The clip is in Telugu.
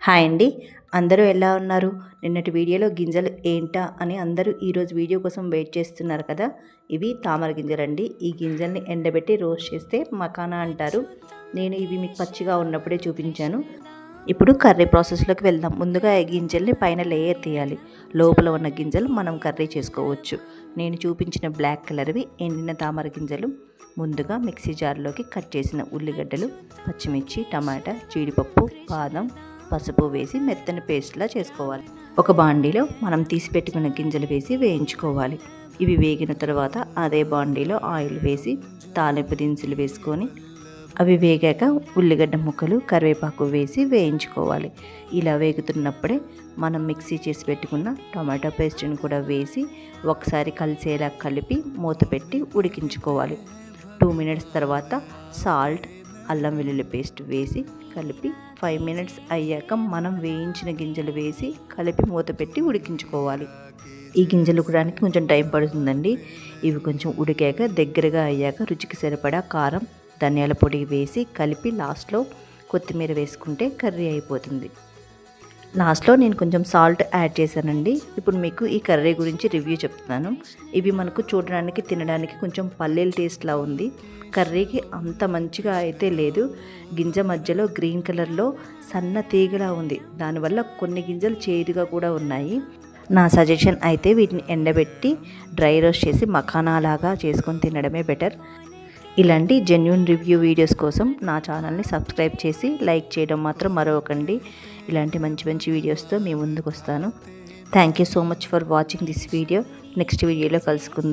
హాయ్ అండి. అందరూ ఎలా ఉన్నారు? నిన్నటి వీడియోలో గింజలు ఏంటా అని అందరూ ఈరోజు వీడియో కోసం వెయిట్ చేస్తున్నారు కదా! ఇవి తామర గింజలండి. ఈ గింజల్ని ఎండబెట్టి రోస్ట్ చేస్తే మకానా అంటారు. నేను ఇవి మీకు పచ్చిగా ఉన్నప్పుడే చూపించాను. ఇప్పుడు కర్రీ ప్రాసెస్లోకి వెళ్దాం. ముందుగా ఈ గింజల్ని పైన లేయర్ తీయాలి. లోపల ఉన్న గింజలు మనం కర్రీ చేసుకోవచ్చు. నేను చూపించిన బ్లాక్ కలర్వి ఎండిన తామర గింజలు. ముందుగా మిక్సీ జార్లోకి కట్ చేసిన ఉల్లిగడ్డలు, పచ్చిమిర్చి, టమాటా, జీడిపప్పు, బాదం, పసుపు వేసి మెత్తని పేస్ట్లా చేసుకోవాలి. ఒక బాండీలో మనం తీసి పెట్టుకున్న గింజలు వేసి వేయించుకోవాలి. ఇవి వేగిన తర్వాత అదే బాండీలో ఆయిల్ వేసి తాలింపు దినుసులు వేసుకొని అవి వేగాక ఉల్లిగడ్డ ముక్కలు, కరివేపాకు వేసి వేయించుకోవాలి. ఇలా వేగుతున్నప్పుడే మనం మిక్సీ చేసి పెట్టుకున్న టమాటో పేస్ట్ని కూడా వేసి ఒకసారి కలిసేలా కలిపి మూత పెట్టి ఉడికించుకోవాలి. 2 మినిట్స్ తర్వాత సాల్ట్, అల్లం వెల్లుల్లి పేస్ట్ వేసి కలిపి 5 మినిట్స్ అయ్యాక మనం వేయించిన గింజలు వేసి కలిపి మూత పెట్టి ఉడికించుకోవాలి. ఈ గింజలు ఉడకడానికి కొంచెం టైం పడుతుందండి. ఇవి కొంచెం ఉడికాక దగ్గరగా అయ్యాక రుచికి సరిపడా కారం, ధనియాల పొడి వేసి కలిపి లాస్ట్లో కొత్తిమీర వేసుకుంటే కర్రీ అయిపోతుంది. లాస్ట్లో నేను కొంచెం సాల్ట్ యాడ్ చేశానండి. ఇప్పుడు మీకు ఈ కర్రీ గురించి రివ్యూ చెప్తున్నాను. ఇవి మనకు చూడడానికి తినడానికి కొంచెం పల్లీల టేస్ట్లా ఉంది. కర్రీకి అంత మంచిగా అయితే లేదు. గింజ మధ్యలో గ్రీన్ కలర్లో సన్న తీగలా ఉంది. దానివల్ల కొన్ని గింజలు చేదుగా కూడా ఉన్నాయి. నా సజెషన్ అయితే వీటిని ఎండబెట్టి డ్రై రోస్ట్ చేసి మఖానాలాగా చేసుకొని తినడమే బెటర్. ఇలాంటి జెన్యూన్ రివ్యూ వీడియోస్ కోసం నా ఛానల్ని సబ్స్క్రైబ్ చేసి లైక్ చేయడం మాత్రం మరవకండి. ఇలాంటి మంచి మంచి వీడియోస్తో మీ ముందుకు వస్తాను. Thank you so much for watching this video. Next వీడియోలో కలుసుకుందాం.